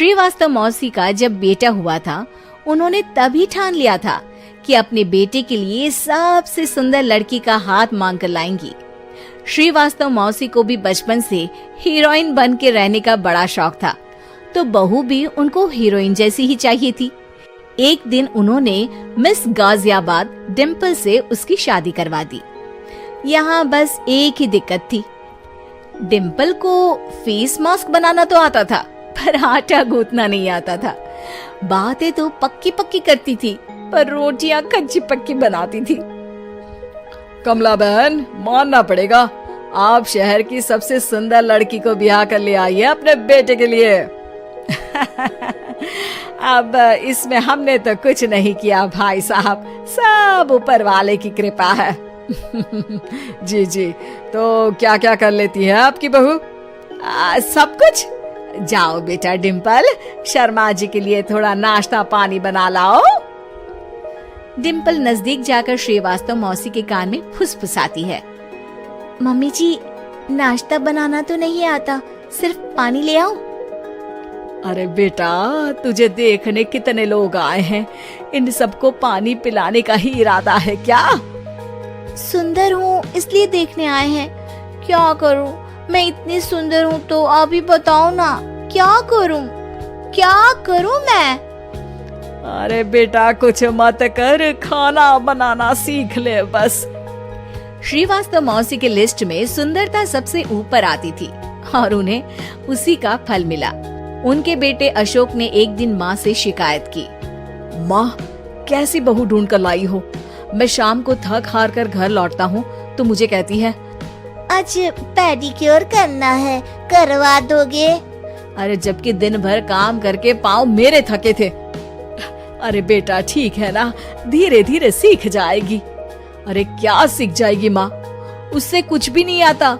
श्रीवास्तव मौसी का जब बेटा हुआ था, उन्होंने तभी ठान लिया था कि अपने बेटे के लिए सबसे सुंदर लड़की का हाथ मांग कर लाएंगी। श्रीवास्तव मौसी को भी बचपन से हीरोइन बन के रहने का बड़ा शौक था, तो बहू भी उनको हीरोइन जैसी ही चाहिए थी। एक दिन उन्होंने मिस गाजियाबाद डिम्पल से उसकी शादी करवा दी। यहाँ बस एक ही दिक्कत थी, डिम्पल को फेस मास्क बनाना तो आता था, पर आटा गूंथना नहीं आता था। बातें तो पक्की पक्की करती थी, पर रोटियां कच्ची पक्की बनाती थी। कमला बहन, मानना पड़ेगा, आप शहर की सबसे सुंदर लड़की को ब्याह कर ले आई है अपने बेटे के लिए। अब इसमें हमने तो कुछ नहीं किया भाई साहब, सब ऊपर वाले की कृपा है। जी जी, तो क्या क्या कर लेती है आपकी बहू? सब कुछ। जाओ बेटा डिम्पल, शर्मा जी के लिए थोड़ा नाश्ता पानी बना लाओ। डिम्पल नजदीक जाकर श्रीवास्तव मौसी के कान में फुसफुसाती है। मम्मी जी, नाश्ता बनाना तो नहीं आता, सिर्फ पानी ले आओ। अरे बेटा, तुझे देखने कितने लोग आए हैं, इन सबको पानी पिलाने का ही इरादा है क्या? सुंदर हूँ इसलिए देखने आए हैं। क्या करूँ, मैं इतनी सुंदर हूँ तो आप ही बताओ ना, क्या करूँ मैं? अरे बेटा, कुछ मत कर, खाना बनाना सीख ले बस। श्रीवास्तव मौसी के लिस्ट में सुंदरता सबसे ऊपर आती थी और उन्हें उसी का फल मिला। उनके बेटे अशोक ने एक दिन माँ से शिकायत की। माँ, कैसी बहू ढूंढ कर लाई हो? मैं शाम को थक हार कर घर लौटता हूँ तो मुझे कहती है, आज पेडिक्योर करना है, करवा दोगे? अरे जबकि दिन भर काम करके पाँव मेरे थके थे। अरे बेटा ठीक है ना, धीरे धीरे सीख जाएगी। अरे क्या सीख जाएगी माँ, उससे कुछ भी नहीं आता।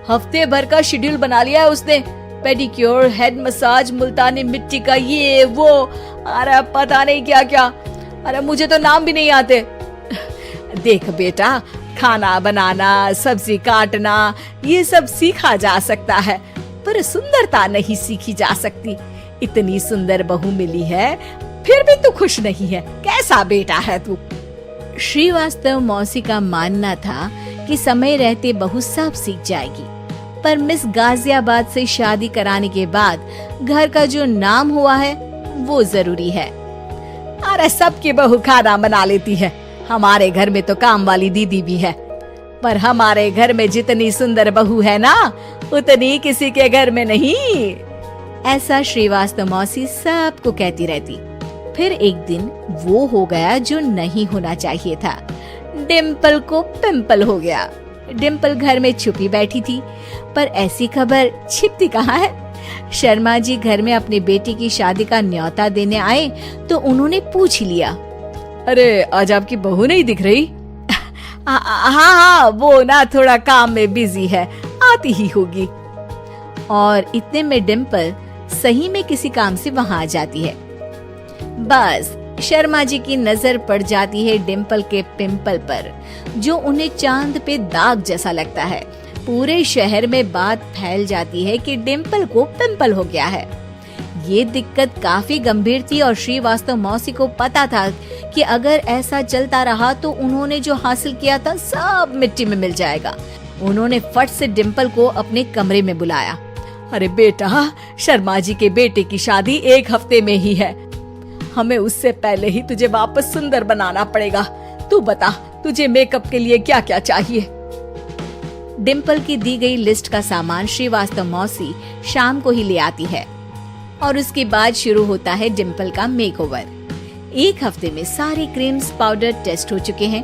हफ्ते भर का शेड्यूल बना लिया है उसने, पेडिक्योर, हेड मसाज, मुल्तानी मिट्टी का ये वो, अरे पता नहीं क्या क्या। अरे मुझे तो नाम भी नहीं आते। देख बेटा, खाना बनाना, सब्जी काटना, ये सब सीखा जा सकता है, पर सुंदरता नहीं सीखी जा सकती। इतनी सुंदर बहू मिली है, फिर भी तू खुश नहीं है, कैसा बेटा है तू? श्रीवास्तव मौसी का मानना था कि समय रहते बहू सब सीख जाएगी, पर मिस गाजियाबाद से शादी कराने के बाद घर का जो नाम हुआ है वो जरूरी है। अरे सबकी बहू खाना बना लेती है, हमारे घर में तो काम वाली दीदी भी है, पर हमारे घर में जितनी सुंदर बहू है ना, उतनी किसी के घर में नहीं। ऐसा श्रीवास्तव मौसी सबको कहती रहती। फिर एक दिन वो हो गया जो नहीं होना चाहिए था, डिम्पल को पिंपल हो गया। डिम्पल घर में छुपी बैठी थी, पर ऐसी खबर छिपती कहाँ है। शर्मा जी घर में अपने बेटी की शादी का न्योता देने आए तो उन्होंने पूछ लिया, अरे आज आपकी बहू नहीं दिख रही? हाँ, वो ना थोड़ा काम में बिजी है, आती ही होगी। और इतने में डिम्पल सही में किसी काम से वहाँ आ जाती है। बस शर्मा जी की नजर पड़ जाती है डिम्पल के पिंपल पर, जो उन्हें चांद पे दाग जैसा लगता है। पूरे शहर में बात फैल जाती है कि डिम्पल को पिंपल हो गया है। ये दिक्कत काफी गंभीर थी और श्रीवास्तव मौसी को पता था कि अगर ऐसा चलता रहा तो उन्होंने जो हासिल किया था सब मिट्टी में मिल जाएगा। उन्होंने फट से डिम्पल को अपने कमरे में बुलाया। अरे बेटा, शर्मा जी के बेटे की शादी एक हफ्ते में ही है, हमें उससे पहले ही तुझे वापस सुंदर बनाना पड़ेगा। तू बता, तुझे मेकअप के लिए क्या क्या चाहिए? डिम्पल की दी गई लिस्ट का सामान श्रीवास्तव मौसी शाम को ही ले आती है और उसके बाद शुरू होता है डिम्पल का मेकओवर। एक हफ्ते में सारे क्रीम्स पाउडर टेस्ट हो चुके हैं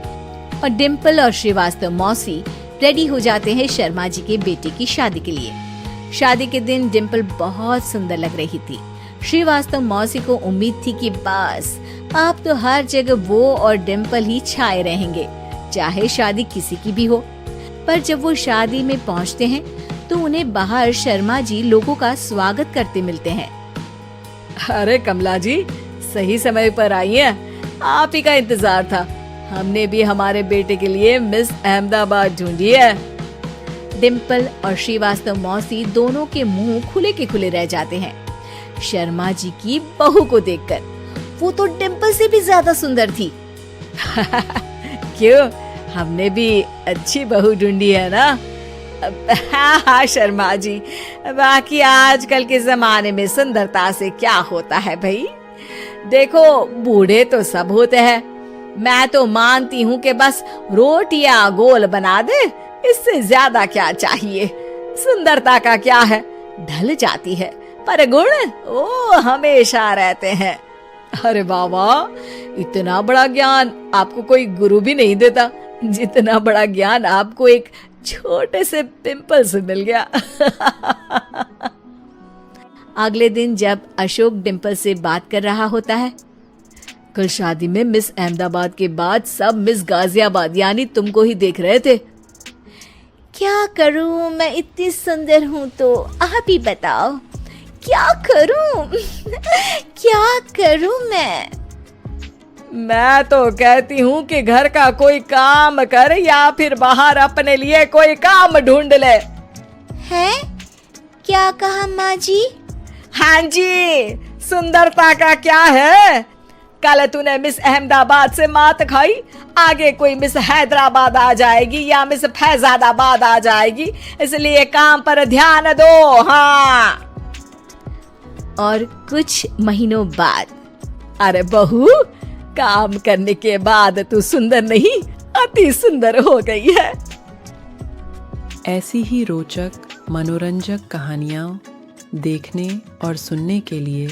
और डिम्पल और श्रीवास्तव मौसी रेडी हो जाते हैं शर्मा जी के बेटे की शादी के लिए। शादी के दिन डिम्पल बहुत सुंदर लग रही थी। श्रीवास्तव मौसी को उम्मीद थी कि बस अब तो हर जगह वो और डिम्पल ही छाए रहेंगे, चाहे शादी किसी की भी हो। पर जब वो शादी में पहुंचते हैं तो उन्हें बाहर शर्मा जी लोगों का स्वागत करते मिलते हैं। अरे कमला जी, सही समय पर आई हैं, आप ही का इंतजार था। हमने भी हमारे बेटे के लिए मिस अहमदाबाद ढूंढी है। डिम्पल और श्रीवास्तव मौसी दोनों के मुंह खुले के खुले रह जाते हैं। शर्मा जी की बहू को देखकर। वो तो डिम्पल से भी ज्यादा सुंदर थी। क्यों, हमने भी अच्छी बहू ढूंढी है ना? हाँ शर्मा जी, बाकी आजकल के जमाने में सुंदरता से क्या होता है भाई। देखो, बूढ़े तो सब होते हैं। मैं तो मानती हूँ कि बस रोटियां गोल बना दे, इससे ज्यादा क्या चाहिए। सुंदरता का क्या है, ढल जाती है, पर गुण वो हमेशा रहते हैं। अरे बाबा, इतना बड़ा ज्ञान आपको कोई गुरु भी नहीं देता जितना बड़ा ज्ञान आपको एक छोटे से पिंपल से मिल गया। अगले दिन जब अशोक डिम्पल से बात कर रहा होता है, कल शादी में मिस अहमदाबाद के बाद सब मिस गाजियाबाद यानी तुमको ही देख रहे थे। क्या करूं, मैं इतनी सुंदर हूं तो आप ही बताओ क्या करूं? क्या करूं मैं तो कहती हूँ कि घर का कोई काम कर या फिर बाहर अपने लिए कोई काम ढूंढ ले। हैं? क्या कहा माँ जी? हाँ जी, सुंदरता का क्या है? कल तूने मिस अहमदाबाद से मात खाई, आगे कोई मिस हैदराबाद आ जाएगी या मिस फैजादाबाद आ जाएगी, इसलिए काम पर ध्यान दो। हाँ। और कुछ महीनों बाद, अरे बहू, काम करने के बाद तू सुंदर नहीं, अति सुंदर हो गई है। ऐसी ही रोचक मनोरंजक कहानियाँ देखने और सुनने के लिए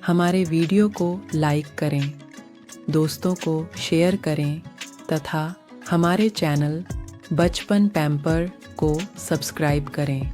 हमारे वीडियो को लाइक करें, दोस्तों को शेयर करें तथा हमारे चैनल बचपन पैम्पर को सब्सक्राइब करें।